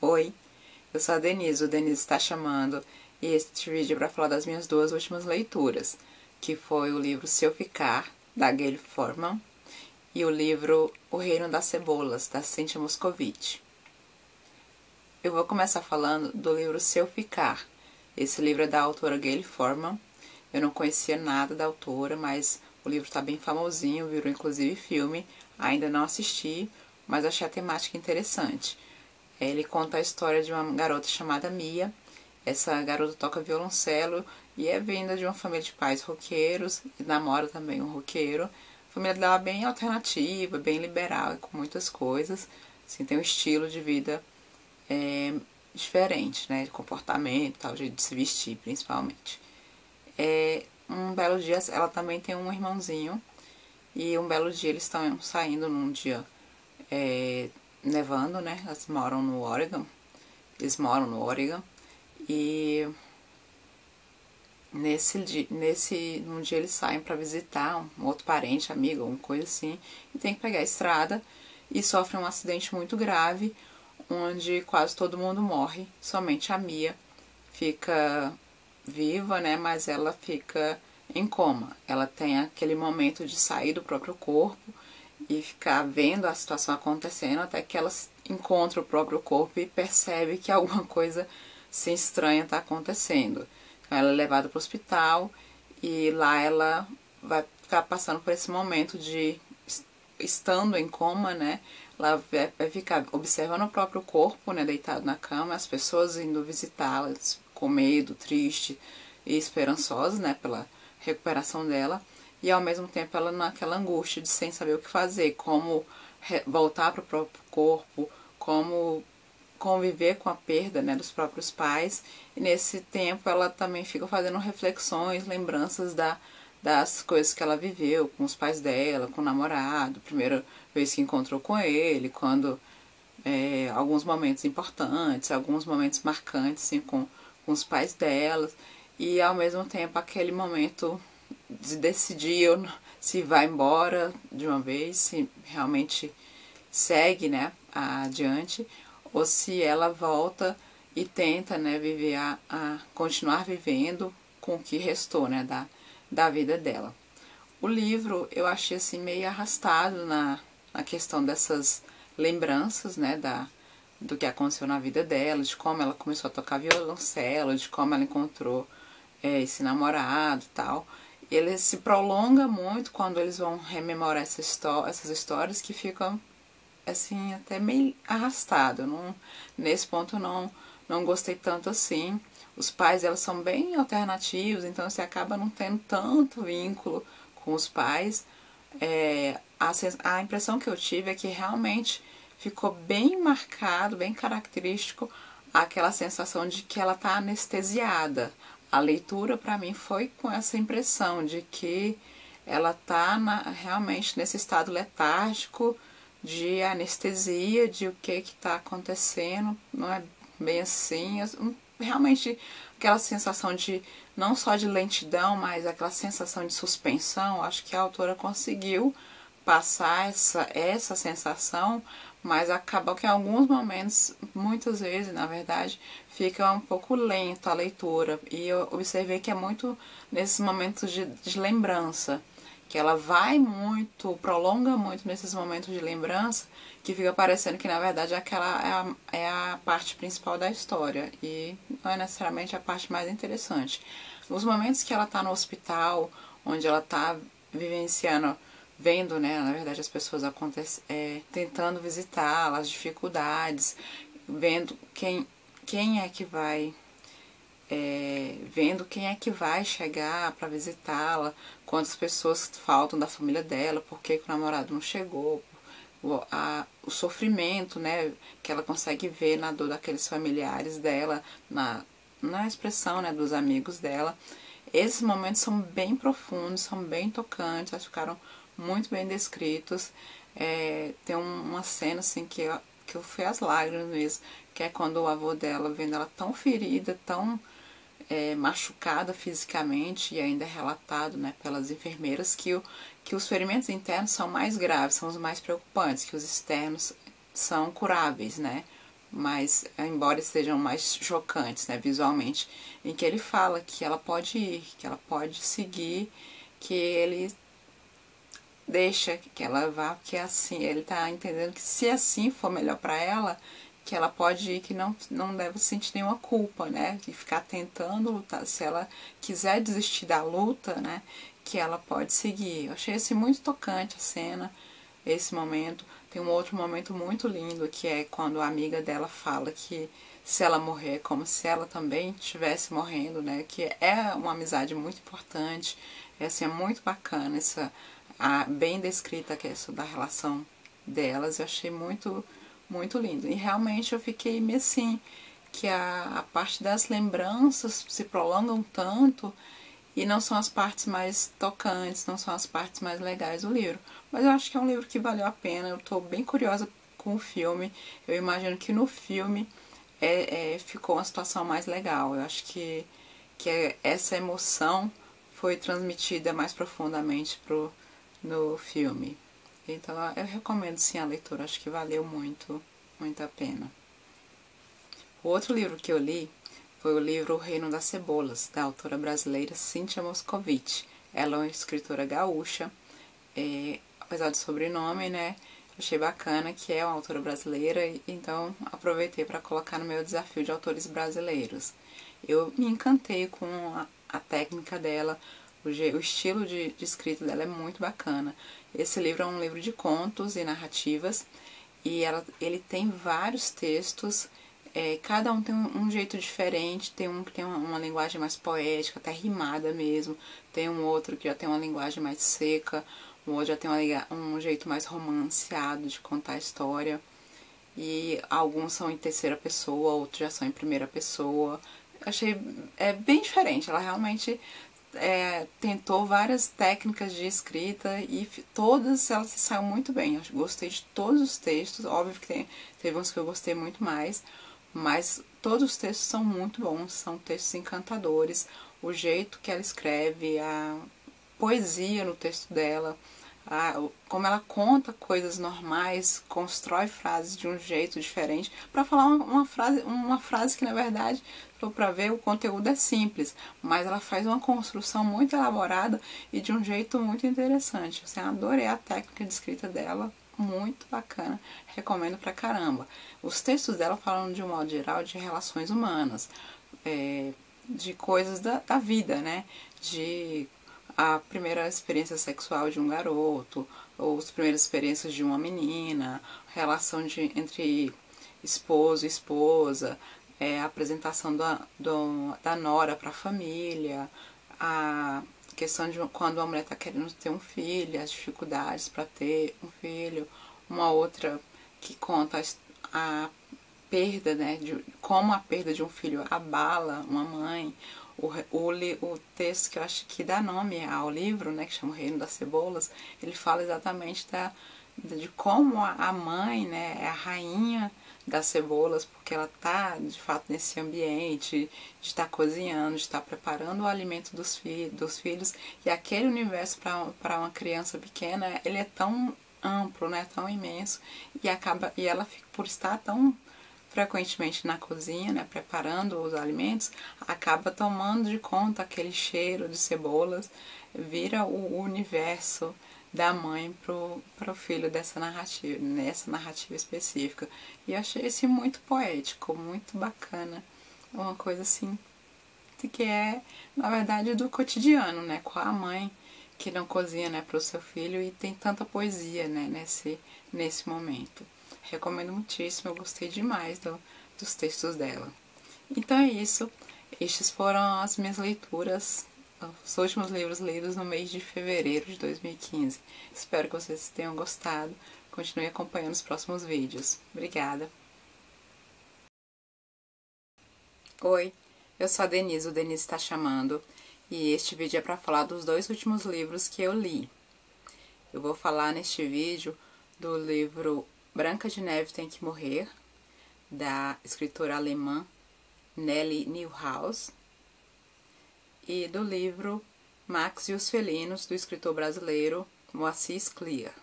Oi, eu sou a Denise, o Denise está chamando, e este vídeo é para falar das minhas duas últimas leituras, que foi o livro Se Eu Ficar, da Gayle Forman, e o livro O Reino das Cebolas, da Cynthia Moscovitch. Eu vou começar falando do livro Se Eu Ficar. Esse livro é da autora Gayle Forman. Eu não conhecia nada da autora, mas o livro está bem famosinho, virou inclusive filme. Ainda não assisti, mas achei a temática interessante. Ele conta a história de uma garota chamada Mia. Essa garota toca violoncelo e é vinda de uma família de pais roqueiros, e namora também um roqueiro. A família dela é bem alternativa, bem liberal, com muitas coisas. Assim, tem um estilo de vida diferente, né? De comportamento, tal, jeito de se vestir, principalmente. Um belo dia, ela também tem um irmãozinho, e um belo dia eles estão saindo num dia nevando, né? Eles moram no Oregon. E num dia eles saem para visitar um outro parente, amigo, alguma coisa assim, e tem que pegar a estrada e sofrem um acidente muito grave, onde quase todo mundo morre, somente a Mia fica viva, né? Mas ela fica em coma. Ela tem aquele momento de sair do próprio corpo e ficar vendo a situação acontecendo até que ela encontra o próprio corpo e percebe que alguma coisa assim estranha está acontecendo. Então ela é levada para o hospital e lá ela vai ficar passando por esse momento de, estando em coma, né? Ela vai ficar observando o próprio corpo, né, deitado na cama, as pessoas indo visitá-la com medo, triste e esperançosa, né, pela recuperação dela. E ao mesmo tempo ela naquela angústia de sem saber o que fazer, como voltar para o próprio corpo, como conviver com a perda, né, dos próprios pais. E nesse tempo ela também fica fazendo reflexões, lembranças das coisas que ela viveu com os pais dela, com o namorado, primeira vez que encontrou com ele, quando alguns momentos importantes, alguns momentos marcantes assim, com os pais dela. E ao mesmo tempo aquele momento de decidir se vai embora de uma vez, se realmente segue, né, adiante, ou se ela volta e tenta, né, viver continuar vivendo com o que restou, né, da vida dela. O livro eu achei assim meio arrastado na questão dessas lembranças, né, do que aconteceu na vida dela, de como ela começou a tocar violoncelo, de como ela encontrou esse namorado e tal. Ele se prolonga muito quando eles vão rememorar essas histórias, que ficam assim até meio arrastado. Nesse ponto não gostei tanto assim. Os pais dela são bem alternativos, então você acaba não tendo tanto vínculo com os pais. A impressão que eu tive é que realmente ficou bem marcado, bem característico, aquela sensação de que ela está anestesiada. A leitura para mim foi com essa impressão de que ela está realmente nesse estado letárgico de anestesia, de o que está acontecendo, não é bem assim, realmente aquela sensação de, não só de lentidão, mas aquela sensação de suspensão. Acho que a autora conseguiu passar essa sensação, mas acabou que em alguns momentos, muitas vezes na verdade, fica um pouco lenta a leitura, e eu observei que é muito nesses momentos de lembrança, que ela vai muito, prolonga muito nesses momentos de lembrança, que fica parecendo que na verdade aquela é a parte principal da história, e não é necessariamente a parte mais interessante. Os momentos que ela está no hospital, onde ela está vivenciando, vendo, né, na verdade as pessoas tentando visitá-la, as dificuldades, vendo quem é que vai, vendo quem é que vai chegar para visitá-la, quantas pessoas faltam da família dela, por que o namorado não chegou, o sofrimento, né, que ela consegue ver na dor daqueles familiares dela, na expressão, né, dos amigos dela. Esses momentos são bem profundos, são bem tocantes, elas ficaram muito bem descritos. Tem uma cena assim que eu fui às lágrimas mesmo, que é quando o avô dela, vendo ela tão ferida, tão machucada fisicamente, e ainda é relatado, né, pelas enfermeiras que os ferimentos internos são mais graves, são os mais preocupantes, que os externos são curáveis, né, mas embora estejam mais chocantes, né, visualmente, em que ele fala que ela pode ir, que ela pode seguir, que ele deixa que ela vá, porque assim, ele tá entendendo que se assim for melhor para ela, que ela pode ir, que não deve sentir nenhuma culpa, né, de ficar tentando lutar, se ela quiser desistir da luta, né, que ela pode seguir. Eu achei assim muito tocante a cena, esse momento. Tem um outro momento muito lindo, que é quando a amiga dela fala que se ela morrer é como se ela também estivesse morrendo, né, que é uma amizade muito importante, assim, é muito bacana bem descrita que é isso da relação delas. Eu achei muito lindo. E realmente eu fiquei meio assim, que a parte das lembranças se prolongam tanto e não são as partes mais tocantes, não são as partes mais legais do livro. Mas eu acho que é um livro que valeu a pena. Eu estou bem curiosa com o filme. Eu imagino que no filme ficou uma situação mais legal. Eu acho que essa emoção foi transmitida mais profundamente no filme. Então eu recomendo sim a leitura, acho que valeu muito a pena. O outro livro que eu li foi o livro O Reino das Cebolas, da autora brasileira Cíntia Moscovitch. Ela é uma escritora gaúcha, apesar do sobrenome, né? Achei bacana que é uma autora brasileira, então aproveitei para colocar no meu desafio de autores brasileiros. Eu me encantei com a técnica dela, o estilo de escrita dela é muito bacana. Esse livro é um livro de contos e narrativas, e ele tem vários textos, cada um tem um jeito diferente, tem um que tem uma linguagem mais poética, até rimada mesmo, tem um outro que já tem uma linguagem mais seca, um outro já tem um jeito mais romanceado de contar a história, e alguns são em terceira pessoa, outros já são em primeira pessoa. Achei bem diferente, ela realmente tentou várias técnicas de escrita e todas elas se saiu muito bem. Eu gostei de todos os textos, óbvio que teve uns que eu gostei muito mais, mas todos os textos são muito bons, são textos encantadores. O jeito que ela escreve, a poesia no texto dela, como ela conta coisas normais, constrói frases de um jeito diferente para falar uma frase que na verdade, para ver, o conteúdo é simples, mas ela faz uma construção muito elaborada e de um jeito muito interessante. Assim, adorei a técnica de escrita dela, muito bacana, recomendo pra caramba. Os textos dela falam de um modo geral de relações humanas, de coisas da vida, né? De a primeira experiência sexual de um garoto, ou as primeiras experiências de uma menina, relação entre esposo e esposa, a apresentação da nora para a família, a questão de quando a mulher está querendo ter um filho, as dificuldades para ter um filho, uma outra que conta a perda, né, de como a perda de um filho abala uma mãe. O texto que eu acho que dá nome ao livro, né, que chama O Reino das Cebolas, ele fala exatamente de como a mãe, né, é a rainha das cebolas, porque ela tá de fato nesse ambiente de estar cozinhando, de estar preparando o alimento dos filhos, e aquele universo para uma criança pequena, ele é tão amplo, né, tão imenso, e ela, por estar tão frequentemente na cozinha, né, preparando os alimentos, acaba tomando de conta aquele cheiro de cebolas, vira o universo da mãe pro filho nessa narrativa específica. E eu achei isso muito poético, muito bacana, uma coisa assim que é, na verdade, do cotidiano, né, com a mãe que não cozinha, né, pro seu filho, e tem tanta poesia, né, nesse momento. Recomendo muitíssimo, eu gostei demais dos textos dela. Então é isso, estes foram as minhas leituras, os últimos livros lidos no mês de fevereiro de 2015. Espero que vocês tenham gostado, continue acompanhando os próximos vídeos. Obrigada! Oi, eu sou a Denise, o Denise está chamando, e este vídeo é para falar dos 2 últimos livros que eu li. Eu vou falar neste vídeo do livro Branca de Neve Tem que Morrer, da escritora alemã Nelly Neuhaus, e do livro Max e os Felinos, do escritor brasileiro Moacir Scliar.